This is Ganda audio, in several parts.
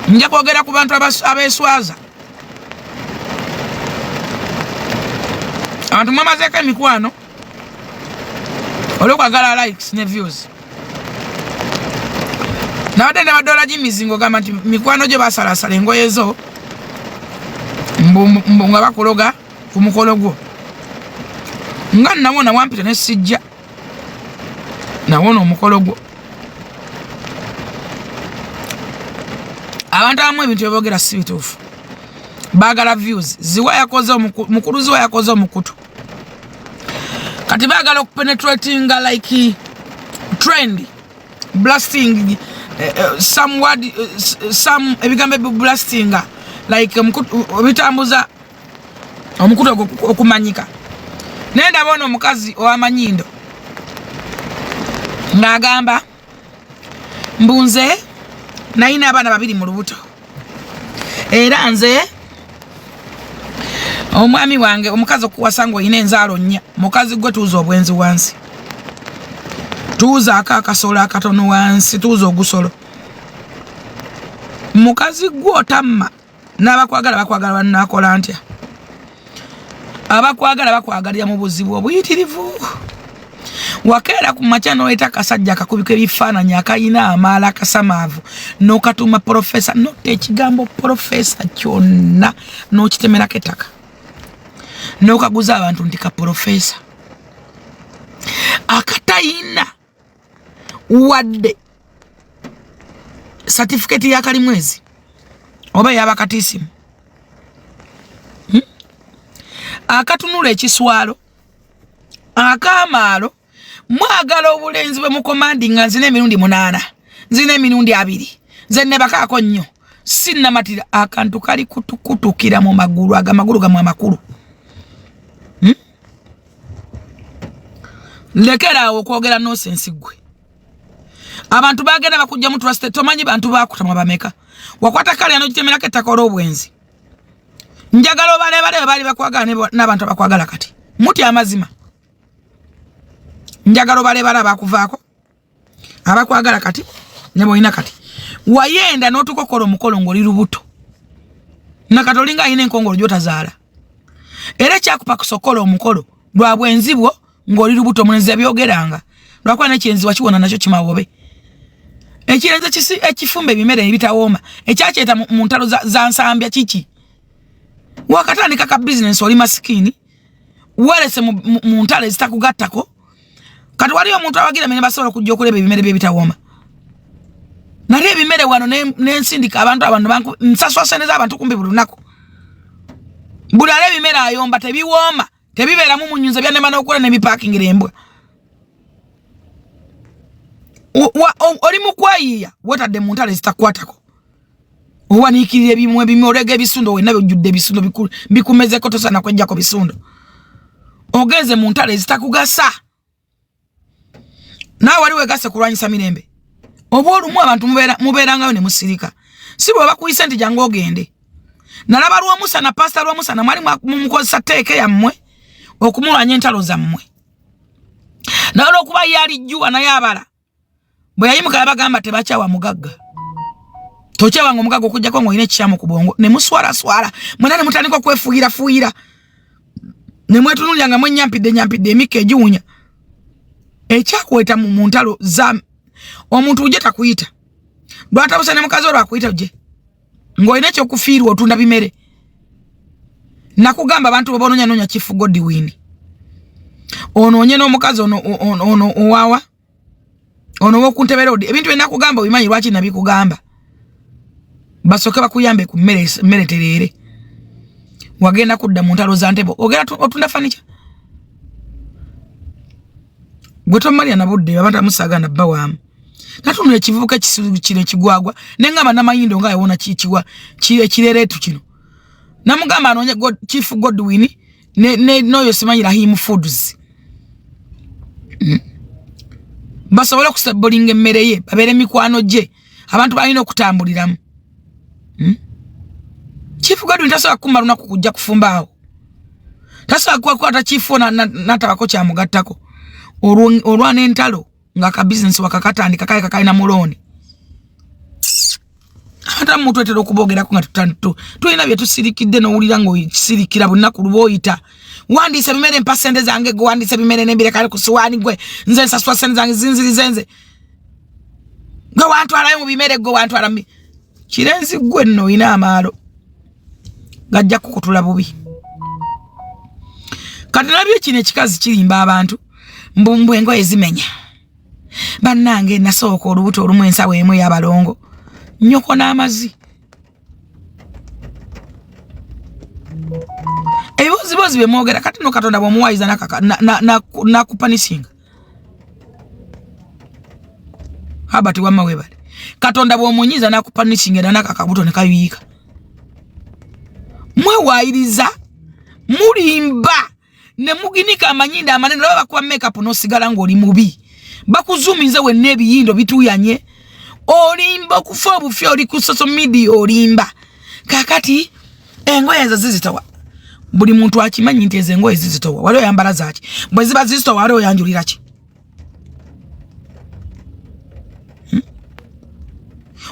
Nja kwogera ku bantu abeswaza. Abantu mwamazeko emikwano. Olwokwagala likes ne views. Nabadde ne badola jimizingo gamba nti mikwano gye basalasala engoye zo mbu nga bakuloga ku mukolo gwo. Nga nawona wampita ne sijja. Nawona omukolo gwo. Abantu abamu ebintu byeboogera si bituufu. Baagala views. Ziwa yakoze mukulu ziwa yakoze omukutu. Kati baagala okupenetrating like trend. Blasting some ebigambe blasting like bitambuza omukutu okumanyika. Nenda bono omukazi ow'amanyindo ng'agamba mbunze nayina abaana babiri mu lubuto era nze omwami wange omukazi okuwasa ngo oyina enzaalo nnya mukazi gwe tuuza obwenzi wansi tuuza akakasolo akatono wansi tuuza ogusolo mukazi gwe otamma n'abakwagala bakwagala bannakola ntya abakwagala bakwagalira mu buzibu obuyitirivu wakeera ku makya n'oyita kasajja akakubika ebifaananyi akayina amaala akasamaavu n'okatuma profesa notta ekigambo profesa kyonna n'okitemerako ettaka n'okaguza abantu nti ka profesa akatayina wadde certificate ya kalimwezi oba yabakatisimu akatunula ekiswalo akamaalo mwagala obulenzi bwe mukomandi nga nzina emirundi 8 nzina emirundi 2 nze ne bakaako nnyo sinnamatira akantu kali kutukira mu magulu agamagulu gamu amakulu lekera okwogera nonsense gwe abantu bagenda bakujja mu trust tomanyi bantu bakutamwa bameka wakwata kale ano kitemerako ettaka olw'obwenzi njagala obale bali bakwagala n'abantu abakwagala kati muti amazima njagala obale bakuvaako abakwagala kati ne boyina kati wayenda n'otukokola omukolo ng'oli lubuto nakatolinga ayina enkongolo gy'otazaala era kyakupa kusokola omukolo lwa bwenzi bwo ng'oli lubuto omulenzi yabyogeranga lwakuba n'ekyenzi wakiwona nakyo kimawobe ekirenze ekifumba ebimere ebitawooma ekyakyeta mu ntalo za nsambya kiki wakatandika ka business oli masikini werese mu ntalo ezitakugattako kati waliyo omuntu awagira mene basobola okujja okuleba ebimere by'ebitawooma nali ebimere wano n'ensindika abantu nsaswa sente z'abantu kumbi buli lunaku buli ale ebimere ayomba tebiwooma tebibeeramu munyunza byanema n'okukola n'ebipaakingira embwa oli mukwayiya wetadde mu ntalo ezitakwatako owaniikirira ebimu olega ebisundo wenna byojjudde ebisundo bikumezeko tosana kwejjako bisundo ogenze mu ntalo ezitakugasa naawe wali wegase kulwanyisa mirembe oba olumu abantu mubeerangayo ne musirika si bwe bakuyise nti jangu ogende nalaba lw'omusana pasita lw'omusana mwali mumukozesa teeke yammwe okumulwanya entalo zammwe naye olw'okuba yalijjuwa naye abala bwe yayimuka yabagamba tebakyawa mugagga tokyawanga omugagga okujjako ng'olina ekikyamu ku bwongo ne muswalaswala mwena ne mutandika okwefuuyirafuuyira ne mwetunuulira nga mwenyampidde emikka egiwunya ekyakweta mu ntalo za omuntu ujje takuyita lwatabuse ne mukazi olwo akuyita ujje ng'olina ekyokufiirwa otunda bimere nakugamba abantu boboonoonya Chief Godwin onoonye n'omukazi ono owawa ono wokuntebera odi ebintu byonna kugamba obimanyi lwaki nabikugamba basoke bakuyambe ku mmere tereere wagenda kudda mu ntalo za ntebo ogera otunda fanicha gwe tomalya na budde abantu amusagana bba waamu natunula ekivubuka ekisukire ekigwagwa nengamba n'amanyindo nga yawona kikiwa ekirereetu kino namugamba anoonye Chief Godwin n'oyo simanyi Rahim Foods basobole okusebolinga emmere ye babeere mikwano gye abantu balina okutambuliramu Chief Godwin tasobola kumma lunaku kujja kufumbaawo tasobola kukwata Chief n'atabako kyamugattako olwana entalo nga ka business wakakatandika kale kakalina mulooni hata mtu etero kubogera ku nga tutantu tulina bye tusirikidde no ulira ngo sirikira bunaku luboyita wandise bimere mpasende zange go wandise bimere nembire kale kusuwani gwe nze nsaswa sente zange zinziri zenze go wantu alayo mu bimere go wantu alami kirenzi gwe no ina amalo gajja kukutula bubi kati nabyo kine kikazi kirimba abantu mbumbu engo ezimenya bannange nasooka olubuto olumu ensawo emu y'abalongo nyoko n'amazi ebibozibozi bemwogera kati no Katonda bw'omuwayiza nakupanisinga habati wamma webale Katonda bw'omunyiza nakupanisinga era nakakabuto ne kayuyika mwewayiriza mulimba ne muginika amanyinda amanene laba kwa makeup no sigala ng'oli mubi bakuzumiza we nebiyindo bituyanye olimba kufa obufi oli ku social media olimba kakati engoye ezo zizitowa buli muntu akimanyi nti ezo engoye zizitowa wali oyambala zaki bwe ziba zizitowa wali oyanjulira ki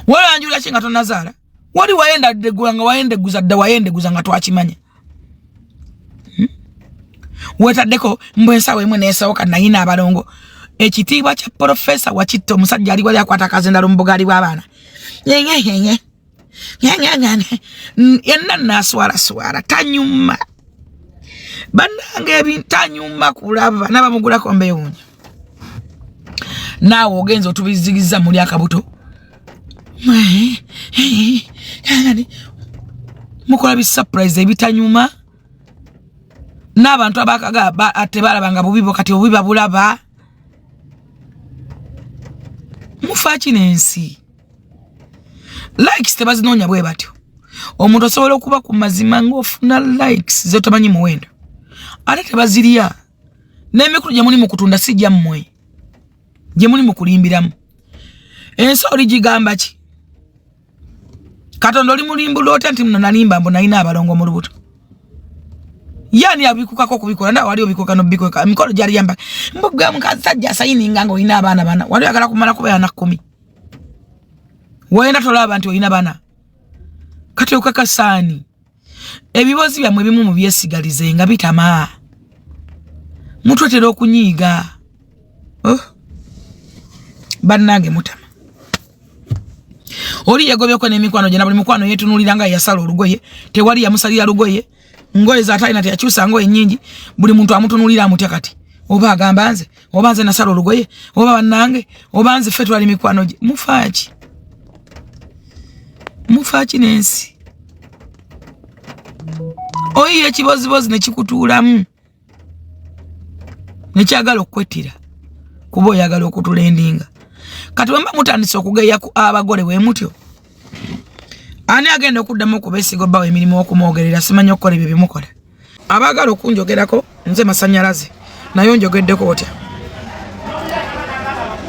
wali oyanjulira ki nga tonazaala wali wayenda degula nga wayendeguza dda wayendeguza nga twakimanya wetaddeko mbwensawo emwe neesooka nayina abalongo ekitiibwa kya profesa wakitta omusajja ali wali akwata akazendalo mu bugaali bw'abaana yenna naswala tanyuma bannange ebintanyuma kulaba nabamugulako mbewunya naawe ogenza otubizigiza muli akabuto mukola bisurprise ebitanyuma n'abantu abakaga ate balabanga bubibo kati obubiba bulaba mufachi nensi likes tebazinonya bwe batyo omuntu osobola okuba ku mazima ng'ofuna likes ze tomanyi muwendo ate tebaziriya n'emikulu gye muli mu kutunda si gyammwe gye muli mu kulimbiramu ensi oli gigamba ki Katonda oli mulimbula otya nti muno nalimba mbu nalina abalongo mu lubuto yani abikukako kubikola nda wali obikoka no bikoka mikolo gyali yamba mbugga mukazajja sayininga ngo ina abaana bana wali agala kumala kubeera na 10 wayenda tolaba nti oyina bana kati okakasani ebibozi byamwe bimu mu byesigalize nga bitama mutwetera okunyiiga bannange mutama oli yegobyeko n'emikwano gye na buli mukwano yetunulira nga yasala olugoye tewali yamusalira lugoye ngoye za taina teyakyusa ngoye nyingi buli muntu amutunulira amutya kati oba agamba nze oba nze nasala olugoye oba bannange oba nze ffe twali mikwano gye mufaaki n'ensi oyiye ekibozibozi ne kikutuulamu ne kyagala okwettira kuba oyagala okutulendinga kati bwe mba mutandise okugeya ku abagole we mutyo ani agenda okuddamu okubeesiga bawo emirimu okumwogerera simanyi okukola ebyo byemukola abagala okunjogerako nze masanyalaze naye njogeddeko otya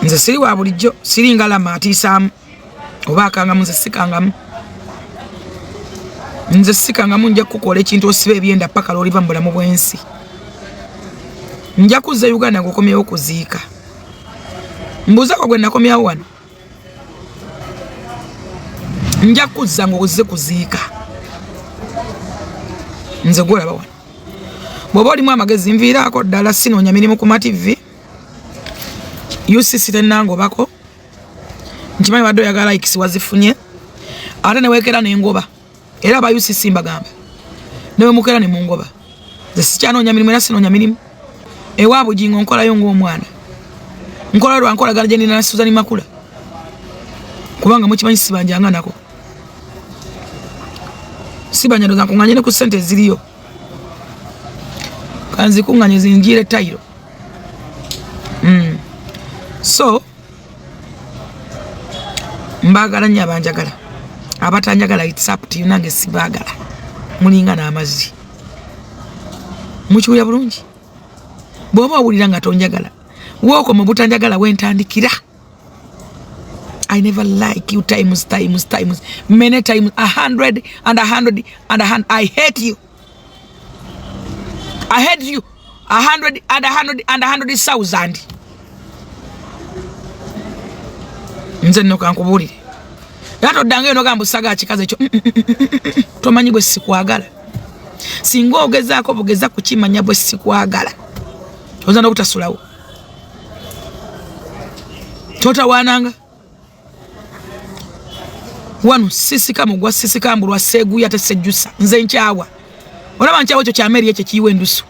nze siri wa bulijjo siri ngalama atiisaamu oba akangamu nze sikangamu nja kukola ekintu osiba ebyenda paka lwoliva mu bulamu bw'ensi nja kuzza Uganda ng'okomyewo kuziika mbuuzako gwe nakomyawo wano nja kuzza ng'ozze kuziika nze gwolaba wano bw'oba olimu amagezi nviiraako ddala sinoonya mirimu ku mativi UCC tennangobako nkimanyi wadde oyagala likes wazifunye ate neweekera n'engoba era aba UCC mbagamba newe mukera ne mungoba nze sikyanoonya mirimu era sinoonya mirimu ewa bugingo nkolayo ng'omwana nkola lwankolagana gye nina na Susan Makula kubanga mukimanyi sibanjanga nako sibanyadoza nkunganye ne ku sente ziriyo kanzi kunganye zinjire tayiro so mbagala nnyo abanjagala abatanjagala it's up to you nange sibagala mulinga n'amazzi mukiwulira bulungi bw'oba owulira nga tonjagala woko mu butanjagala wentandikira I never like you times many times 100 and 100 and 100 I hate you 100 and 100 and 100,000 nze nno kankubulire yato dange no gamba saga kikaze ekyo tomanyi bwe sikwagala singa ogezaako bugeza kukimanya bwe sikwagala ozana okutasulawo totawananga wanu sisika mugwa sisika mbulwa seguya tesejjusa nze nkyawa olaba nkyawo ekyo kyameri ekyo kiyiwa endusu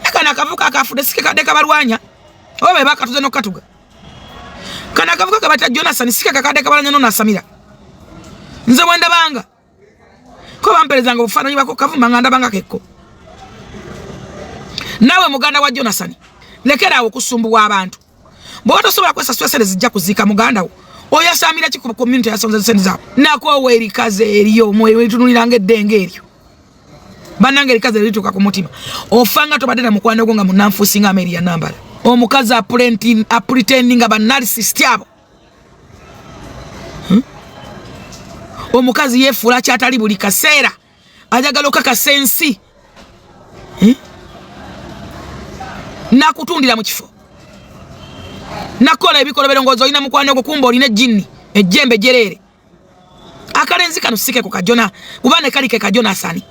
ekana akavuka akafude sike kadde kabalwanya oba bakatuze nokatuga kana akavuka kabata Jonathan sike kakadde kabalanya no nasamira nze wenda banga ko bamperezanga obufaananyi bako kavuma nganda banga kekko nawe muganda wa Jonathan lekerawo kusumbuwa abantu bo tosobola kwesasula sente zijja kuzika muganda wo oyasamira ki ku community yasonza sente zaabo nako weri kaze eriyo mwe tunuliranga eddenge eryo bananga erikaze erituka ku mutima ofanga tobadde na mukwano gwo nga munanfuusi nga Amelia Nambala omukazi pretending aba narcissist abo omukazi yefuula kyatali buli kaseera ajagala okakasa ensi nakutundira mu kifo nakola ebikolo berongozo olina mukwano gwo kumba olina ejjinni ejjembe jerere akalenzi kano sike ku kajona ubane kali ke kajona sani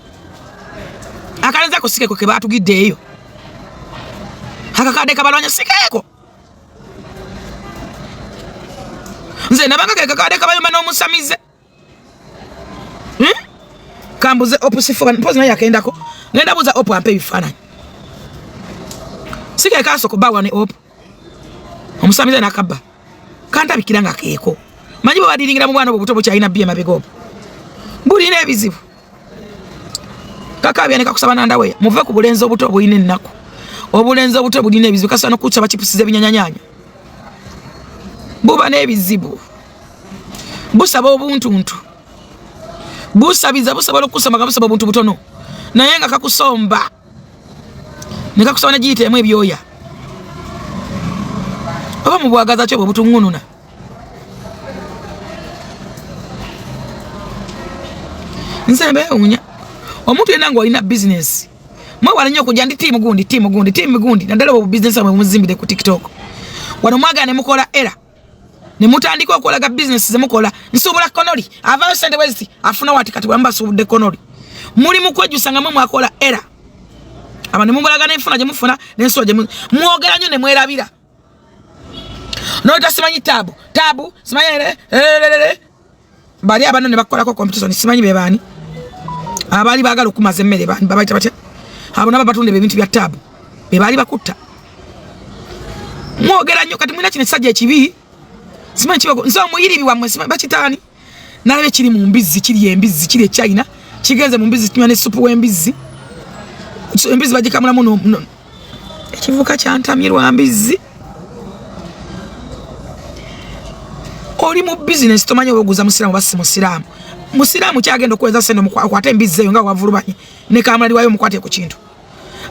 akalenzi ko sike ko ke batugidde eyo akakade kabalwanya sikeko nze nabanga ke kakade kabayoma n'omusamize kambuze opusifo mpozi na yakendako ngenda buza opo ampe bifananyi sike kaso ko bawa ne opo omusamize nakabba kanta bikiranga keeko manyi bo badiringira mu bwana obuto bukyalina bye mabegobo buli ne bizibu kaka byane kakusaba nandawe muve ku bulenzo obuto buyine nnako obulenzo obuto buli ne bizibu kasano kucha bachipusize binyanyanyanya buba ne bizibu busaba obuntuntu busabiza busaba okusoma kabusaba obuntu butono naye nga kakusomba ne kakusaba giyite mu ebyoya oba mu bwagaza kyo butungununa nsembe unya omuntu yena ngo alina business mwe walanya okujja ndi timu gundi nadala obu business amwe muzimbire ku TikTok wano mwaga ne mukola era ne mutandika okolaga business ze mukola nsubula konoli avayo sente wezi afuna wati kati bamba subudde konoli muri mukwejusanga mwe mwakola era aba ne mubulaga ne mfuna je mufuna ne nsoje muogera nyo ne mwerabira no tasimanyi tabu simanyi bali abano ne bakola ko competition simanyi bebani abali bagala okumaza emmere bani babaita batya abo naba batunde ebintu bya tabu bebali bakutta mwogera nnyo kati mwina kino ekisajja ekibi simanyi kibago nso muyiribi wamwe simanyi bakitani nalabe kiri mu mbizi kiri embizi kiri ekyayina kigenze mu mbizi kinywa ne supu w'embizi embizi bagikamulamu no ekivuka kyantamyirwa mbizi oli mu business tomanyi obuguza musiramu basi musiramu kyagenda okweza sente mukwate embizi eyo nga wavulubanye ne kamali wayo mukwate ku kintu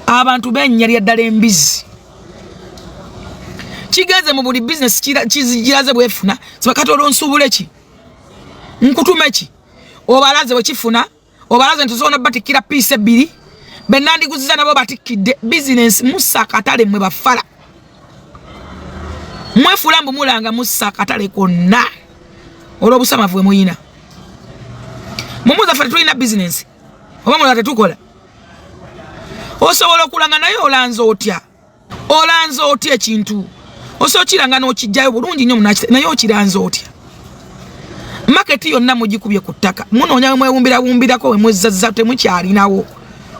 abantu bennyalya ddala embizi kigenze mu buli business kiraze bwefuna sibakati olwonsubule ki nkutume ki obalaze bwekifuna obalaze ntuzona batikira piece ebbiri benandi guziza nabo batikidde business musakatale mwe bafala mwefulambu mulanga musakatale konna olw'obusamavu bwe muyina mumuza ffe tulina business oba mulala tetukola osobola okulanga naye olanza otya ekintu osokiranga n'okijjayo bulungi nnyo naye okiranza otya maketi yonna mugikubye ku ttaka munoonya mwewumbirabumbirako we mwezazza temukyalinawo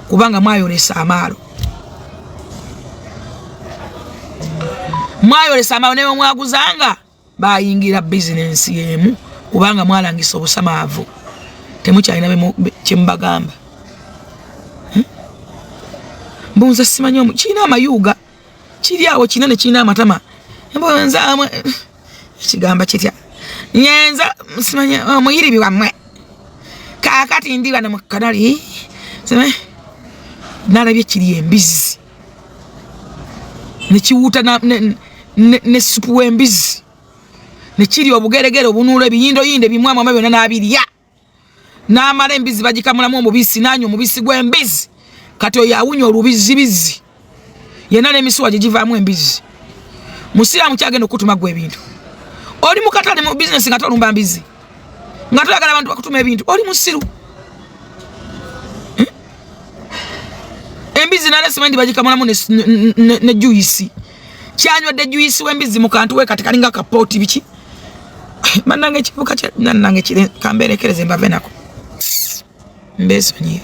kubanga mwayolesa amaalo newe mwaguzanga bayingira business yemu kubanga mwalangisa obusamaavu temukyalina kyemubagamba mbunza simanyi kiina amayuga kiri awo kinene kiina amatama mbunza ekigamba kitya nyenza simanyi omuyiribi wammwe kakati ndi bano mu kanali simanyi nalabye kiri embizi nekiwuuta ne supu w'embizi nekiri obugeregere obunuula ebiyindoyinde bimwamu ama byonna n'abirya n'amala embizi bagikamulamu omubisi nanywa omubisi gw'embizi kati oyo awunya olubizibizi yenna n'emisuwa gye givaamu embizi musiraamu kyagenda okutuma gwe ebintu oli mu katale mu bizinesi nga tolumba mbizi nga toyagala abantu bakutuma ebintu oli musiru. Embizi nale simendi bagikamulamu ne juice kyanywedde juice w'embizi mu kantu we kati kalinga kapoti biki manange kivuka kya nanange kire kamberekereze mbave nako mbesonyiye.